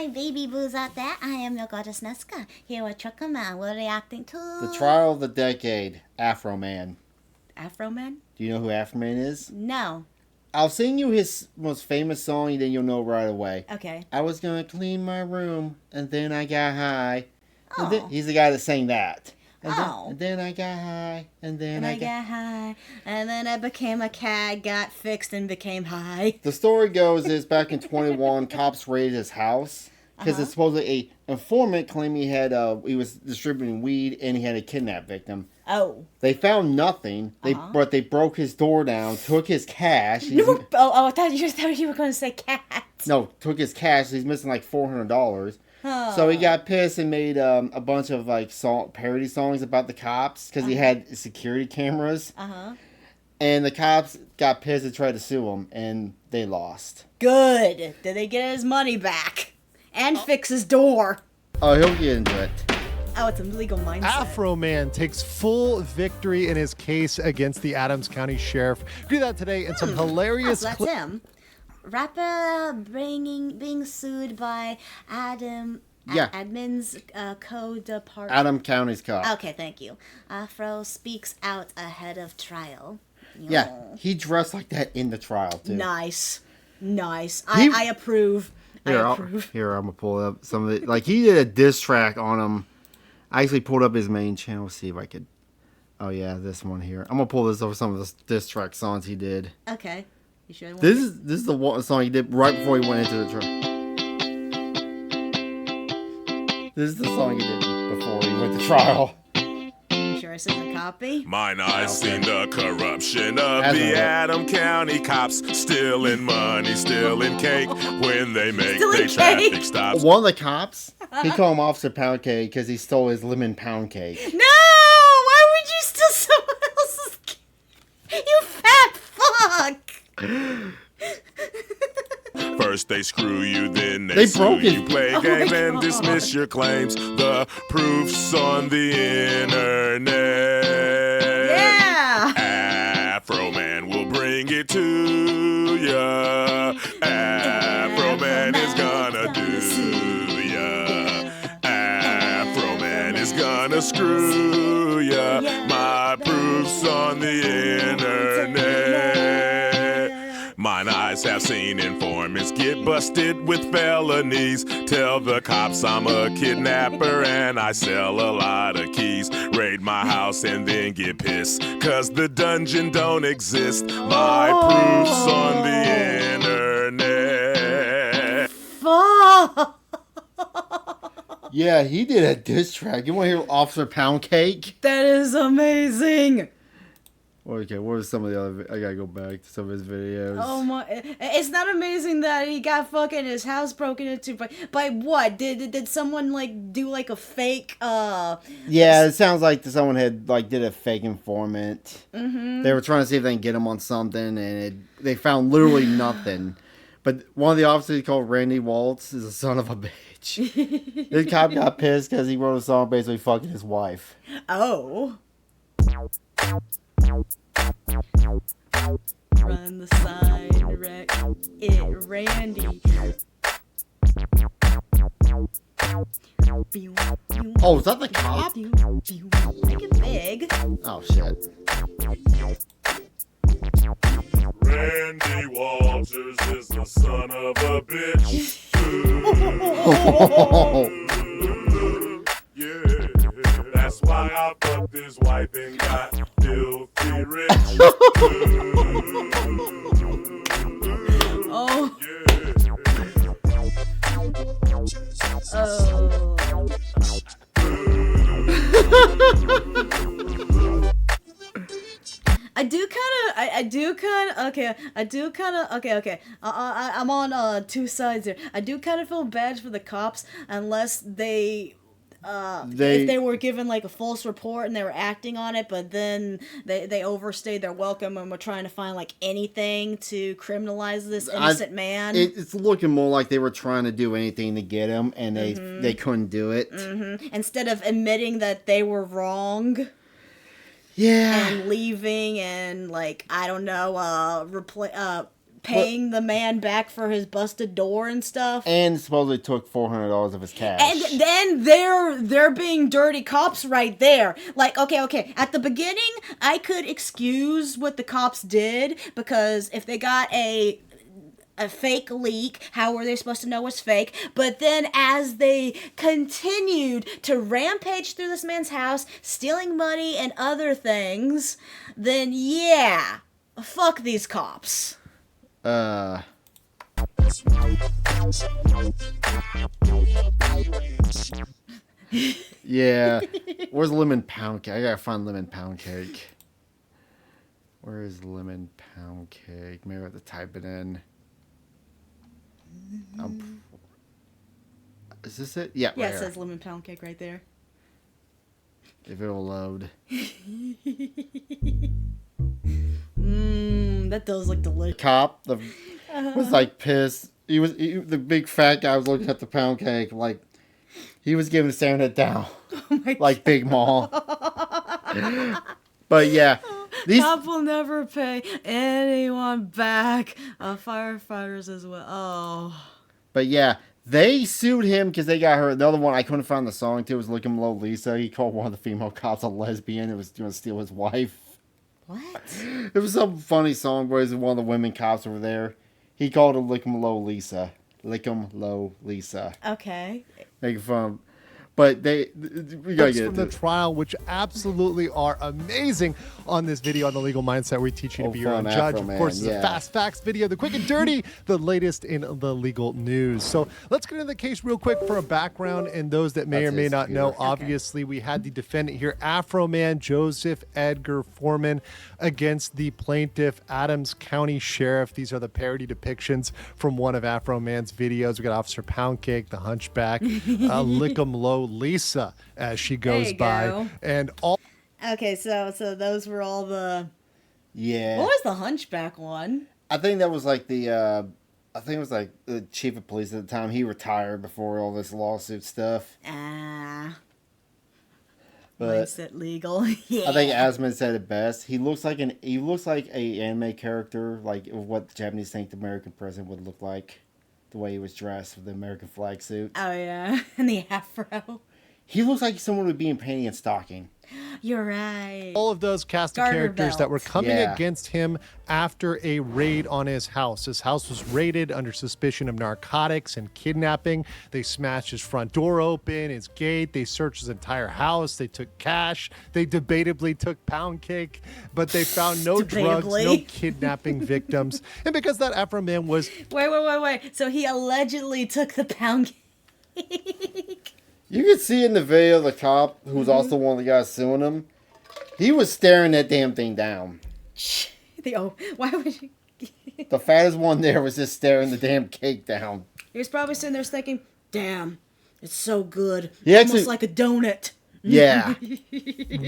my baby boos out there. I am your goddess Nesca, here with Truckerman. We're reacting to... The Trial of the Decade, Afroman. Afroman? Do you know who Afroman is? No. I'll sing you his most famous song, and then you'll know right away. Okay. I was gonna clean my room, and then I got high. Oh. He's the guy that sang that. And then I got high, and then I got high, and then I became a cat, got fixed, and became high. The story goes is back in 21, cops raided his house because it's supposedly a informant claimed he was distributing weed and he had a kidnap victim. Oh. They found nothing. But they broke his door down, took his cash. I thought you were going to say cat. No, took his cash. He's missing like $400. Oh. So he got pissed and made a bunch of like parody songs about the cops because he had security cameras. And the cops got pissed and tried to sue him, and they lost. Good. Did they get his money back and fix his door? Oh, he'll get into it. Oh, it's a legal mindset. Afroman takes full victory in his case against the Adams County Sheriff. Do that today in some hilarious. That's him. Rapper being sued by Admin's code department. Adam County's cop. Okay, thank you. Afro speaks out ahead of trial. Yeah, he dressed like that in the trial too. Nice. I approve. Here, I'm gonna pull up some of it. Like he did a diss track on him. I actually pulled up his main channel. See if I could. Oh yeah, this one here. I'm gonna pull this over some of the diss track songs he did. Okay. You sure? This is the one song he did right before he went into the trial. This is the song he did before he went to trial. You sure this isn't copy? Mine eyes seen the corruption of the Adam County cops, stealing money, stealing cake when they make their traffic stops. One of the cops, he called him Officer Pound Cake because he stole his lemon pound cake. No! Why would you steal someone else's cake? You fat fuck! First they screw you, then they sue you. Play games and dismiss your claims. The proof's on the internet. Yeah! Afroman will bring it to ya. Afroman is gonna do ya. Afroman is gonna screw ya. My proof's on the internet. Mine eyes have seen informants get busted with felonies. Tell the cops I'm a kidnapper and I sell a lot of keys. Raid my house and then get pissed, cause the dungeon don't exist. My proof's on the internet. Fuck! Yeah, he did a diss track. You want to hear Officer Pound Cake? That is amazing! Okay, what are some of the other... I gotta go back to some of his videos. Oh my... It's not amazing that he got fucking his house broken into by what? Did someone, like, do, like, a fake, Yeah, it sounds like someone had, like, did a fake informant. They were trying to see if they can get him on something, and they found literally nothing. But one of the officers called Randy Waltz is a son of a bitch. This cop got pissed because he wrote a song basically fucking his wife. Oh. Run the sign, wreck it, Randy. Oh, is that the cop? Make it big. Oh, shit. Randy Walters is the son of a bitch. Yeah, that's why I fucked his wife and got filthy rich. Oh. Yeah. Oh. Okay. I'm on two sides here. I do kind of feel bad for the cops unless if they were given like a false report and they were acting on it, but then they overstayed their welcome and were trying to find like anything to criminalize this innocent man. It's looking more like they were trying to do anything to get him, and they couldn't do it. Instead of admitting that they were wrong. Yeah. And leaving and, like, I don't know, paying the man back for his busted door and stuff. And supposedly took $400 of his cash. And then they're being dirty cops right there. Like, okay. At the beginning, I could excuse what the cops did, because if they got a fake leak, how were they supposed to know it's fake? But then as they continued to rampage through this man's house, stealing money and other things, then yeah, fuck these cops. Yeah. Where's lemon pound cake? I gotta find lemon pound cake. Where is lemon pound cake? Maybe I have to type it in. Is this it? Yeah, Yeah, right it here. says lemon pound cake right there. If it'll load. That does look delicious. Cop was like pissed. The big fat guy was looking at the pound cake like he was staring it down. Oh my like Big Mall. But yeah, Cop will never pay anyone back. Firefighters as well. Oh. But yeah, they sued him because they got her. The other one I couldn't find the song to was "Looking Low Lisa." He called one of the female cops a lesbian. It was going to steal his wife. What? It was some funny song where one of the women cops over there. He called her "Lick 'em Low Lisa." Lick 'em Low Lisa. Okay. Making fun. But we gotta get from the trial, which absolutely are amazing on this video on the Legal Mindset. We teach you to be your own judge. Of course, it's a fast facts video, the quick and dirty, the latest in the legal news. So let's get into the case real quick for a background and those that may or may not know. Obviously, we had the defendant here, Afroman Joseph Edgar Foreman, against the plaintiff, Adams County Sheriff. These are the parody depictions from one of Afroman's videos. We got Officer Poundcake, the Hunchback, Lick 'em Low Lisa, as she goes by, and all. Okay, so those were all the. Yeah. What was the Hunchback one? I think that was like the. I think it was like the chief of police at the time. He retired before all this lawsuit stuff. But Mindset legal. Yeah. I think Asman said it best. He looks like a anime character, like what the Japanese think the American president would look like. The way he was dressed with the American flag suit. Oh, yeah. And the afro. He looks like someone would be in panty and stocking. You're right. All of those cast of characters that were coming Yeah. against him after a raid on his house. His house was raided under suspicion of narcotics and kidnapping. They smashed his front door open, his gate. They searched his entire house. They took cash. They debatably took pound cake, but they found no drugs, no kidnapping victims. And because that Afro-Man was... Wait. So he allegedly took the pound cake. You can see in the video the cop, who was also one of the guys suing him, he was staring that damn thing down. Why would you? The fattest one there was just staring the damn cake down. He was probably sitting there thinking, damn, it's so good. He actually- Almost like a donut. Yeah.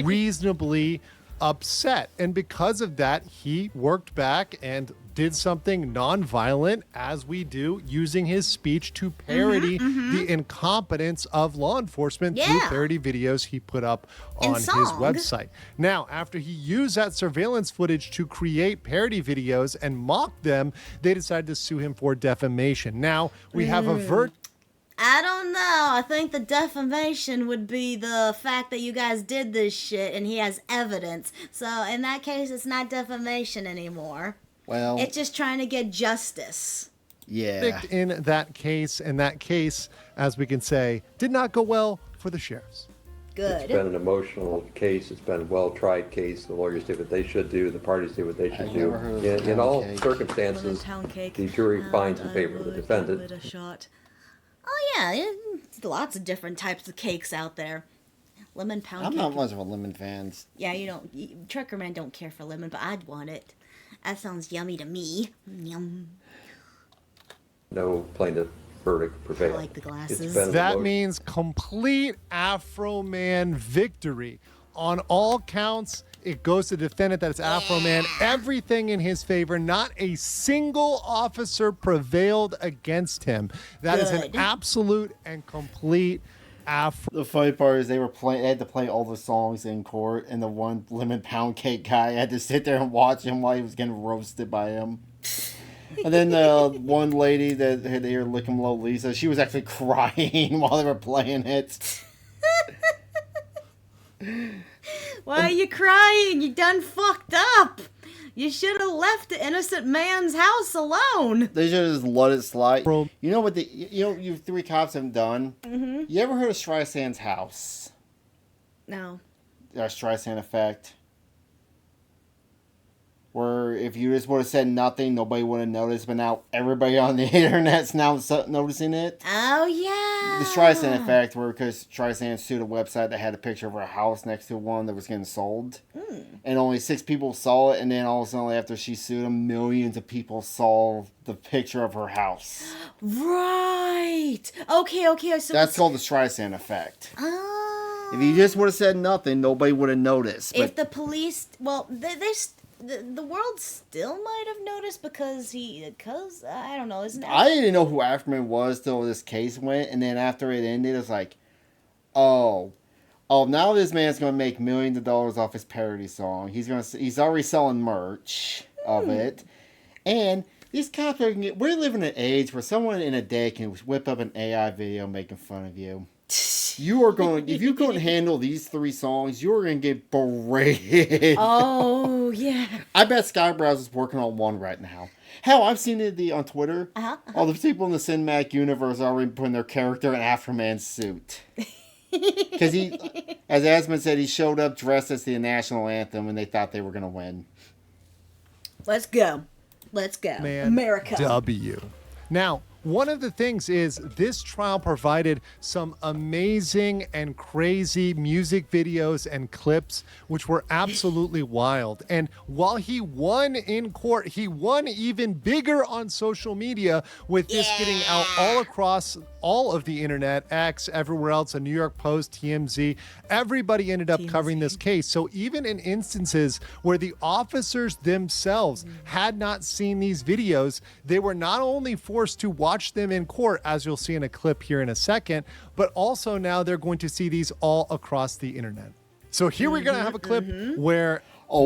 reasonably upset. And because of that, he worked back and did something non-violent, as we do, using his speech to parody the incompetence of law enforcement through parody videos he put up on his website. Now, after he used that surveillance footage to create parody videos and mock them, they decided to sue him for defamation. Now, we have a I don't know. I think the defamation would be the fact that you guys did this shit and he has evidence. So in that case, it's not defamation anymore. Well, it's just trying to get justice. Yeah. In that case, as we can say, did not go well for the sheriffs. Good. It's been an emotional case. It's been a well-tried case. The lawyers did what they should do. The parties did what they should do. In all circumstances, the jury finds in favor of the defendant. Oh yeah, lots of different types of cakes out there. Lemon pound cake. I'm not much of a lemon fan. Yeah, you don't. Trucker Man don't care for lemon, but I'd want it. That sounds yummy to me. Yum. No plaintiff verdict prevailed. I like the glasses. That means complete Afro-Man victory. On all counts, it goes to the defendant that it's Afro-Man. Everything in his favor. Not a single officer prevailed against him. That is an absolute and complete Afro. The funny part is they had to play all the songs in court, and the one lemon pound cake guy had to sit there and watch him while he was getting roasted by him. And then the one lady that had to hear Lick 'em Low Lisa, she was actually crying while they were playing it. Why are you crying? You done fucked up. You should have left the innocent man's house alone. They should have just let it slide. You know what you three cops have done? Mm-hmm. You ever heard of Streisand's house? No. Streisand effect. Where if you just would have said nothing, nobody would have noticed, but now everybody on the internet's now noticing it. Oh, yeah. The Streisand effect, where because Streisand sued a website that had a picture of her house next to one that was getting sold. And only 6 people saw it, and then all of a sudden after she sued them, millions of people saw the picture of her house. Right. Okay. So that's called the Streisand effect. Oh. If you just would have said nothing, nobody would have noticed. But if the police, well, the world still might have noticed because I don't know, isn't it? I didn't know who Afroman was till this case went, and then after it ended, it's like, oh, now this man's gonna make millions of dollars off his parody song. He's already selling merch of it, and these cops are we're living in an age where someone in a day can whip up an AI video making fun of you. You are going. If you couldn't handle these 3 songs, you are going to get berated. Oh yeah. I bet Skybrowse is working on one right now. Hell, I've seen it on Twitter. All the people in the cinematic universe are already putting their character in Afroman's suit. Because he, as Asmund said, he showed up dressed as the national anthem, and they thought they were going to win. Let's go, Man, America. W. Now, one of the things is this trial provided some amazing and crazy music videos and clips, which were absolutely wild. And while he won in court, he won even bigger on social media with this getting out all across all of the internet, X, everywhere else, a New York Post, TMZ. Everybody ended up covering this case. So even in instances where the officers themselves had not seen these videos, they were not only forced to watch them in court, as you'll see in a clip here in a second, but also now they're going to see these all across the internet. So here we're going to have a clip where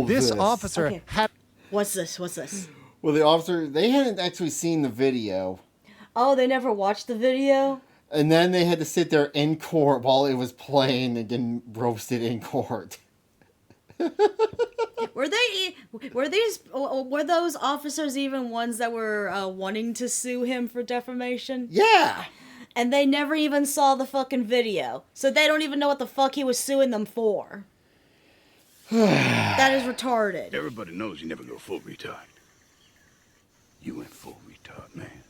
this officer had... What's this? Well, the officer, they hadn't actually seen the video. Oh, they never watched the video? And then they had to sit there in court while it was playing and getting roasted in court. Were those officers even ones that were wanting to sue him for defamation? Yeah. And they never even saw the fucking video. So they don't even know what the fuck he was suing them for. That is retarded. Everybody knows you never go full retard. You went full retard, man.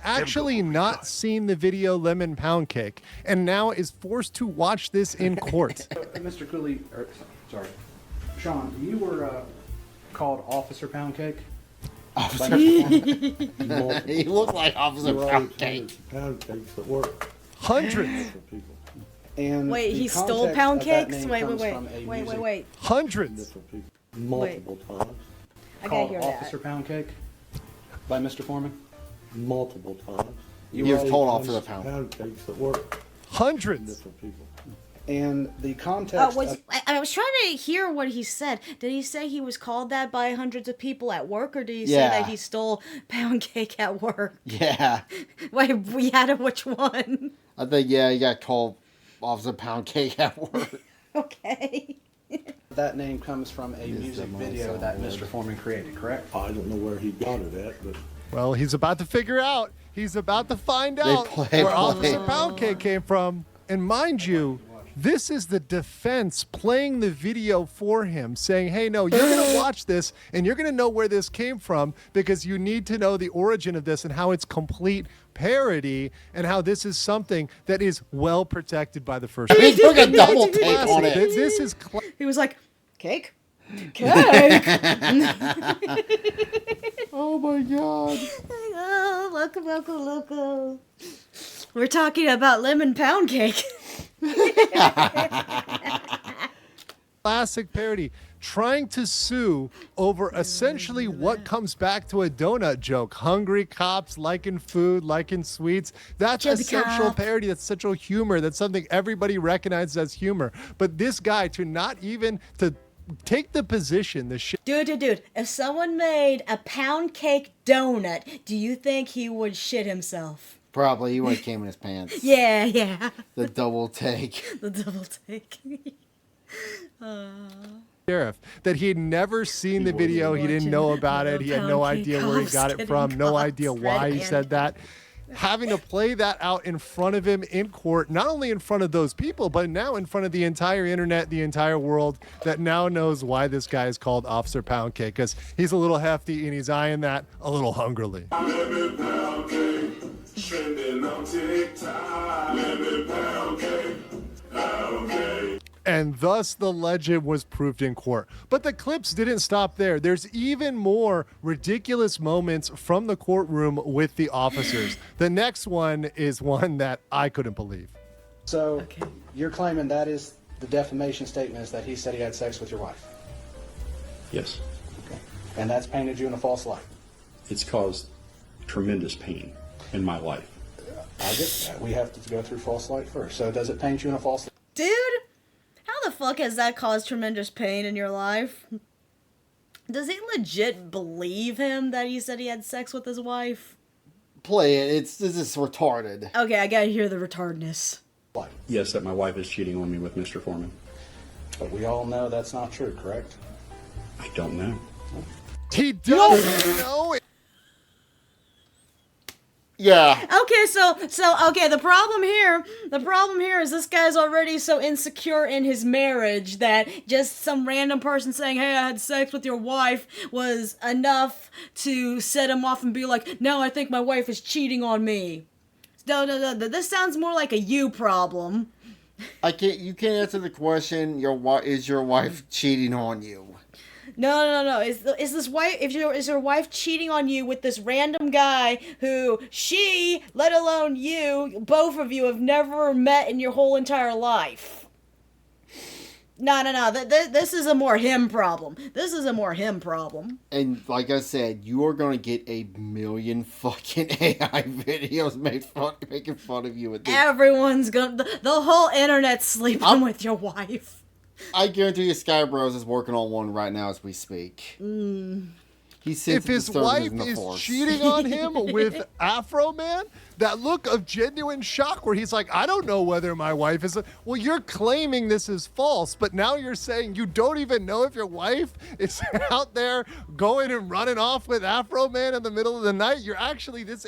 Actually not seen the video Lemon Pound Cake and now is forced to watch this in court. Mr. Cooley, sorry, Sean, you were called Officer Pound Cake? Officer He looked like Officer Pound Cake. Pound cakes that work. Hundreds. And wait, he stole pound cakes? Wait. Hundreds. Multiple times. I gotta hear Officer that. Pound Cake by Mr. Foreman? Multiple times. You've told Officer Pound. Pound cakes that work. Hundreds. Different people. And the context. I was trying to hear what he said. Did he say he was called that by hundreds of people at work, or did he say that he stole pound cake at work? Yeah. Wait, we had a which one? I think, he got called Officer Pound Cake at work. Okay. That name comes from a music video that Mr. Foreman created, correct? I don't know where he got it at, but... Well, he's about to figure out. He's about to find out where Officer Pound Cake came from. And mind you, this is the defense playing the video for him, saying, hey, no, you're going to watch this, and you're going to know where this came from because you need to know the origin of this and how it's complete parody and how this is something that is well protected by the First He took a double take on it. This is He was like, cake? Cake? Oh, my God. Oh, loco. We're talking about lemon pound cake. classic parody, trying to sue over essentially what comes back to a donut joke. Hungry cops liking food, liking sweets. That's a central parody. That's central humor. That's something everybody recognizes as humor. But this guy, to not even to take the position, the shit. Dude, if someone made a pound cake donut, do you think he would shit himself? Probably. He would have came in his pants. Yeah. The double take. The double take. Sheriff, that he had never seen the video, he didn't know about it, he had no idea where he got it from, no idea why he said that. Having to play that out in front of him in court, not only in front of those people, but now in front of the entire internet, the entire world that now knows why this guy is called Officer Pound Cake, because he's a little hefty and he's eyeing that a little hungrily. And thus the legend was proved in court. But the clips didn't stop there. There's even more ridiculous moments from the courtroom with the officers. The next one is one that I couldn't believe. So you're claiming that is the defamation statement, is that he said he had sex with your wife? Yes. Okay. And that's painted you in a false light? It's caused tremendous pain in my life. I get that. We have to go through false light first. So does it paint you in a false light? Dude, how the fuck has that caused tremendous pain in your life? Does he legit believe him that he said he had sex with his wife? Play it. This is retarded. Okay, I gotta hear the retardedness. Yes, that my wife is cheating on me with Mr. Foreman. But we all know that's not true, correct? I don't know. He doesn't know it. Yeah. Okay, so the problem here is this guy's already so insecure in his marriage that just some random person saying, "Hey, I had sex with your wife," was enough to set him off and be like, "No, I think my wife is cheating on me." No. This sounds more like a you problem. You can't answer the question. Is your wife cheating on you? No. Is your wife cheating on you with this random guy who she, let alone you, both of you have never met in your whole entire life? No. This is a more him problem. And like I said, you are gonna get a million fucking AI videos making fun of you with this. Everyone's gonna. The whole internet's sleeping with your wife. I guarantee you Sky Bros is working on one right now as we speak. If his wife is cheating on him with Afroman, that look of genuine shock where he's like, I don't know whether my wife is... Well, you're claiming this is false, but now you're saying you don't even know if your wife is out there going and running off with Afroman in the middle of the night. You're actually, this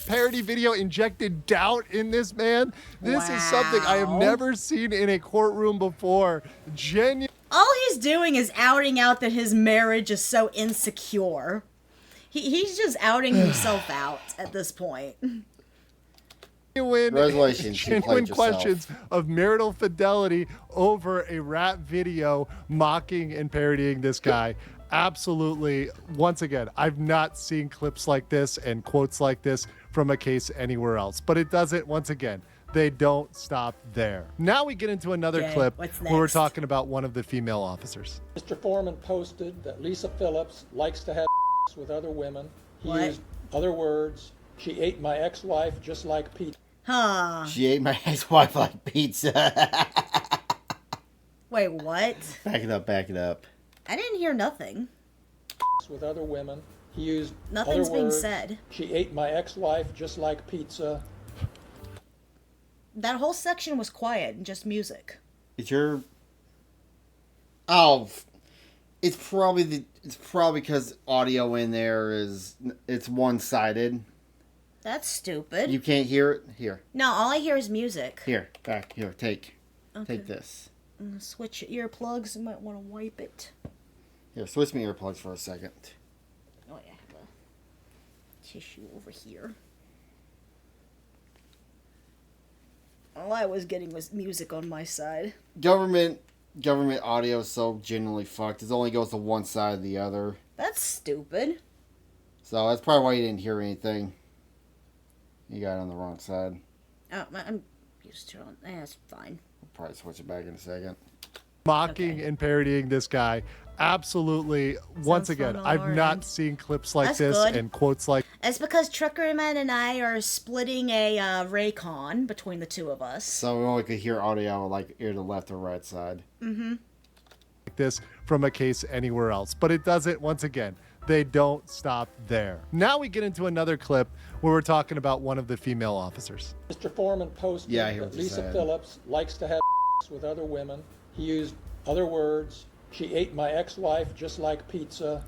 parody video injected doubt in this man. This is something I have never seen in a courtroom before. All he's doing is outing out that his marriage is so insecure. He's just outing himself out at this point. Genuine questions of marital fidelity over a rap video mocking and parodying this guy. Absolutely. Once again, I've not seen clips like this and quotes like this from a case anywhere else. But it doesn't, once again, they don't stop there. Now we get into another clip where we're talking about one of the female officers. Mr. Foreman posted that Lisa Phillips likes to have with other women. He used other words. She ate my ex-wife just like pizza. Huh. She ate my ex-wife like pizza. Wait, what? Back it up. I didn't hear nothing. With other women. He used Nothing's other being words. said. She ate my ex-wife just like pizza. That whole section was quiet and just music. It's probably because audio in there it's one-sided. That's stupid. You can't hear it? Here. No, all I hear is music. Here, take this. I'm gonna switch your earplugs. You might want to wipe it. Here, switch me earplugs for a second. Oh yeah, I have a tissue over here. All I was getting was music on my side. Government audio is so generally fucked. It only goes to one side or the other. That's stupid. So that's probably why you didn't hear anything. You got it on the wrong side. Oh, I'm used to it. That's fine. We'll probably switch it back in a second. Mocking and parodying this guy. Absolutely. Once again, I've not seen clips like this and quotes like... It's because Truckerman and I are splitting a Raycon between the two of us. So we only could hear audio like ear to left or right side. Mm-hmm. like this from a case anywhere else. But it doesn't, once again, they don't stop there. Now we get into another clip where we're talking about one of the female officers. Mr. Foreman posted that Lisa Phillips likes to have with other women. He used other words. She ate my ex-wife just like pizza.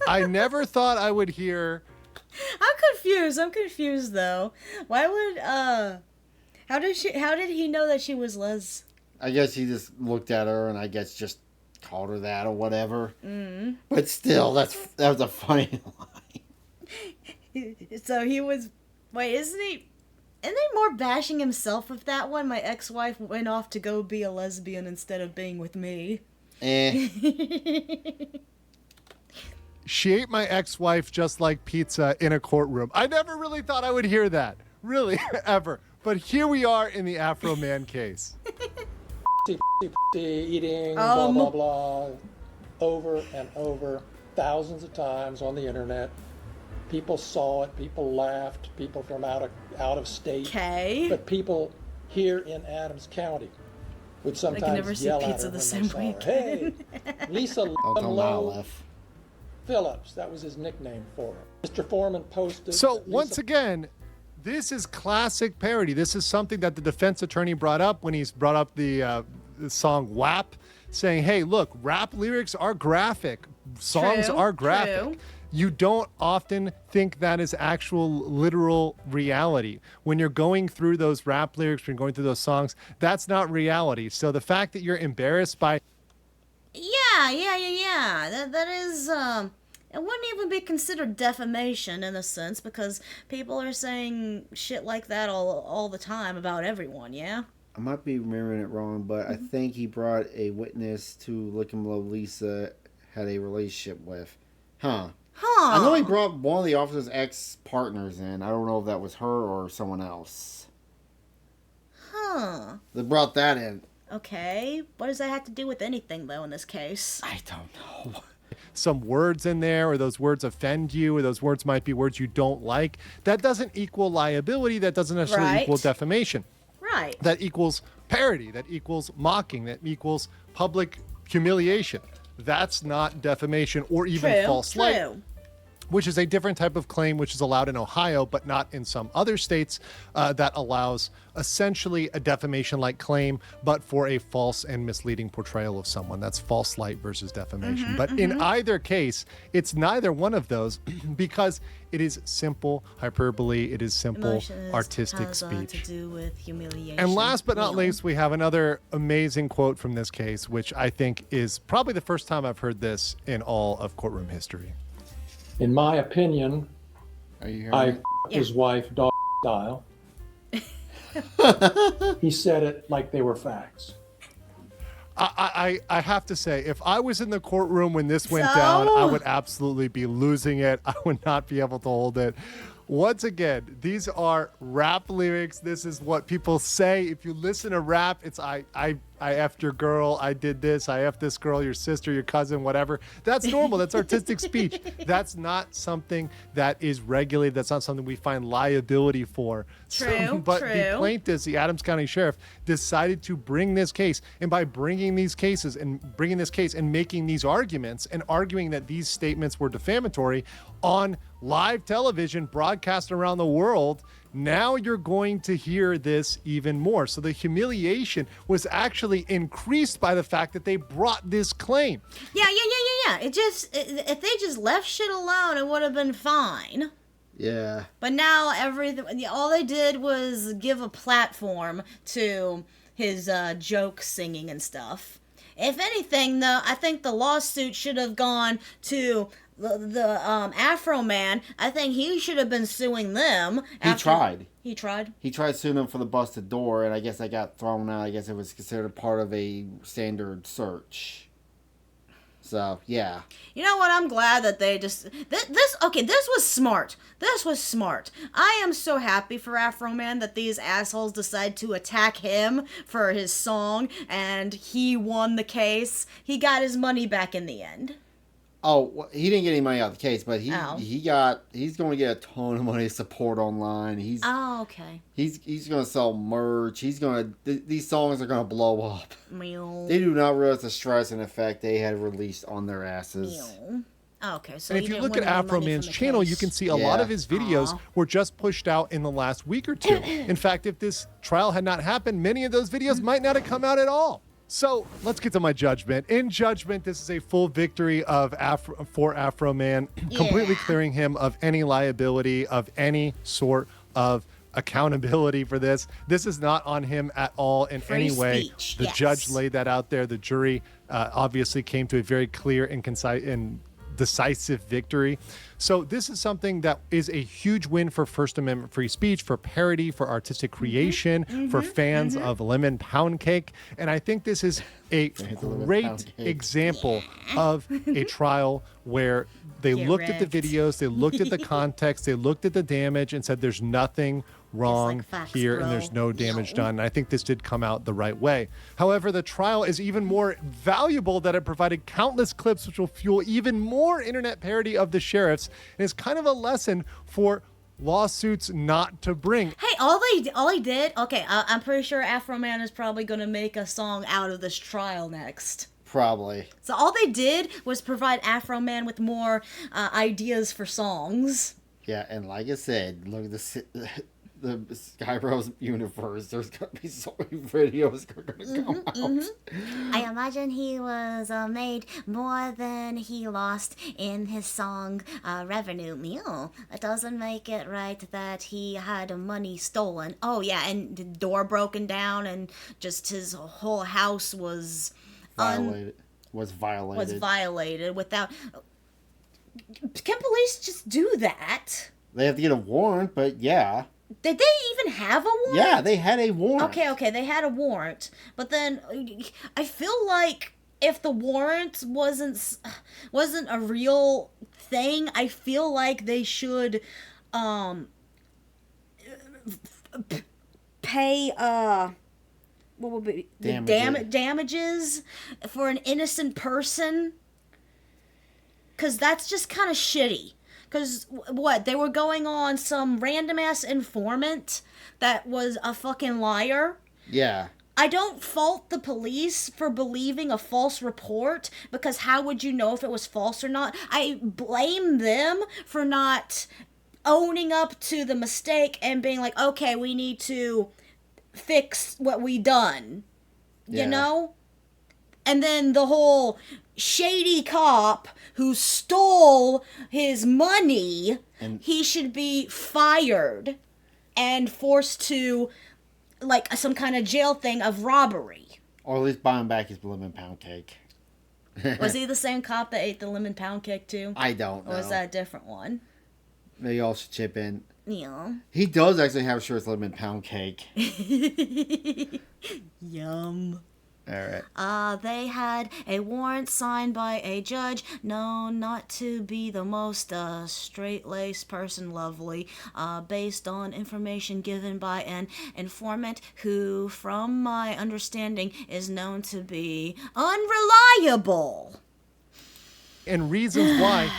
I never thought I would hear... I'm confused though. Why would, how did he know that she was Les? I guess he just looked at her and I guess just called her that or whatever. But still, that was a funny line. So he was, wait, isn't he more bashing himself with that one? My ex-wife went off to go be a lesbian instead of being with me. She ate my ex-wife just like pizza in a courtroom. I never really thought I would hear that. Really, ever. But here we are in the Afroman case. Eating, blah, blah, blah, over and over, thousands of times on the internet. People saw it, people laughed, people from out of state. Okay. But people here in Adams County would sometimes yell at her when they saw her. Hey, Lisa Lowe Phillips, that was his nickname for her. Mr. Foreman posted. So once again, this is classic parody. This is something that the defense attorney brought up when he's brought up the song WAP, saying, hey, look, rap lyrics are graphic. Songs are graphic. True. You don't often think that is actual literal reality. When you're going through those rap lyrics, when you're going through those songs, that's not reality. So the fact that you're embarrassed by... Yeah. That is, it wouldn't even be considered defamation in a sense because people are saying shit like that all the time about everyone, yeah? I might be remembering it wrong, but I think he brought a witness to look and below Lisa had a relationship with. I know he brought one of the officer's ex-partners in. I don't know if that was her or someone else. They brought that in. Okay. What does that have to do with anything, though, in this case? I don't know. Some words in there, or those words offend you, or those words might be words you don't like. That doesn't equal liability. That doesn't necessarily equal defamation. Right. That equals parody. That equals mocking. That equals public humiliation. That's not defamation or even false light, which is a different type of claim, which is allowed in Ohio, but not in some other states, that allows essentially a defamation-like claim, but for a false and misleading portrayal of someone. That's false light versus defamation. But in either case, it's neither one of those because it is simple hyperbole. It is simple artistic speech. To do with humiliation. And last but not least, we have another amazing quote from this case, which I think is probably the first time I've heard this in all of courtroom history. In my opinion, I his wife dog style. He said it like they were facts. I have to say, if I was in the courtroom when this went down, I would absolutely be losing it. I would not be able to hold it. Once again, these are rap lyrics. This is what people say. If you listen to rap, it's I effed your girl, I did this, I effed this girl, your sister, your cousin, whatever. That's normal. That's artistic speech. That's not something that is regulated. That's not something we find liability for. But the plaintiffs, the Adams County Sheriff, decided to bring this case. And by bringing this case and making these arguments and arguing that these statements were defamatory on live television broadcast around the world, now you're going to hear this even more. So the humiliation was actually increased by the fact that they brought this claim. Yeah. If they just left shit alone, it would have been fine. Yeah. But now all they did was give a platform to his joke singing and stuff. If anything, though, I think the lawsuit should have gone to the Afroman. I think he should have been suing them. He tried. He tried? He tried suing them for the busted door, and I guess that got thrown out. I guess it was considered a part of a standard search. So, yeah. You know what? I'm glad that they just... This was smart. This was smart. I am so happy for Afroman that these assholes decide to attack him for his song, and he won the case. He got his money back in the end. Oh, well, he didn't get any money out of the case, but he's going to get a ton of money support online. Okay. He's going to sell merch. These songs are going to blow up. Meow. They do not realize the stress and effect they had released on their asses. Meow. Okay, so and if you look at Afroman's channel, you can see a lot of his videos were just pushed out in the last week or two. In fact, if this trial had not happened, many of those videos might not have come out at all. So let's get to my judgment. In judgment, this is a full victory for Afroman, completely clearing him of any liability, of any sort of accountability for this. This is not on him at all in any way. The judge laid that out there. The jury obviously came to a very clear and concise and decisive victory. So this is something that is a huge win for First Amendment free speech, for parody, for artistic creation, for fans of lemon pound cake. And I think this is a great example of a trial where they looked at the videos, they looked at the context, they looked at the damage and said there's nothing wrong here and there's no damage done. And I think this did come out the right way. However, the trial is even more valuable that it provided countless clips which will fuel even more internet parody of the sheriffs, and it's kind of a lesson for lawsuits not to bring. Hey, all he did, okay, I'm pretty sure Afroman is probably going to make a song out of this trial next. Probably. So all they did was provide Afroman with more ideas for songs. Yeah, and like I said, look at the Skyrose universe. There's going to be so many videos going to come out. I imagine he was made more than he lost in his song Revenue Meal. It doesn't make it right that he had money stolen. Oh, yeah, and the door broken down and just his whole house was... Was violated without... Can police just do that? They have to get a warrant, but yeah. Did they even have a warrant? Yeah, they had a warrant. Okay, they had a warrant. But then I feel like if the warrant wasn't a real thing, I feel like they should pay what would be damages for an innocent person, because that's just kind of shitty. Because, they were going on some random-ass informant that was a fucking liar? Yeah. I don't fault the police for believing a false report, because how would you know if it was false or not? I blame them for not owning up to the mistake and being like, okay, we need to fix what we done. You know? And then the whole shady cop who stole his money, he should be fired and forced to, like, some kind of jail thing of robbery. Or at least buy him back his lemon pound cake. Was he the same cop that ate the lemon pound cake too? I don't know. Or was that a different one? Maybe y'all should chip in. Yeah. He does actually have a short lemon pound cake. Yum. All right. They had a warrant signed by a judge known not to be the most straight-laced person lovely, based on information given by an informant who, from my understanding, is known to be unreliable. And reasons why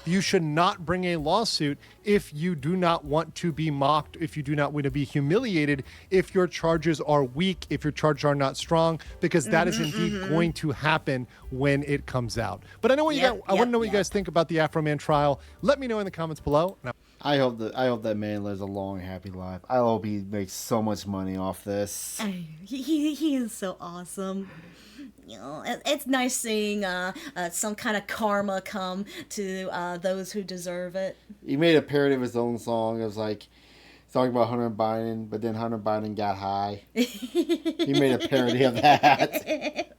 you should not bring a lawsuit if you do not want to be mocked, if you do not want to be humiliated, if your charges are weak, if your charges are not strong, because that is indeed going to happen when it comes out. But I know what I want to know what you guys think about the Afroman trial. Let me know in the comments below. I hope that man lives a long, happy life. I hope he makes so much money off this. He is so awesome. You know, it's nice seeing some kind of karma come to those who deserve it. He made a parody of his own song. It was like talking about Hunter Biden, but then Hunter Biden got high. He made a parody of that.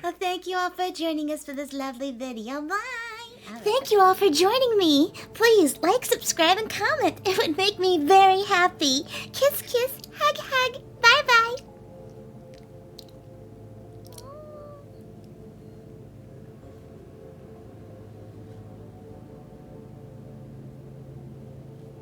Well, thank you all for joining us for this lovely video. Bye! Thank you all for joining me. Please like, subscribe, and comment. It would make me very happy. Kiss, kiss, hug, hug.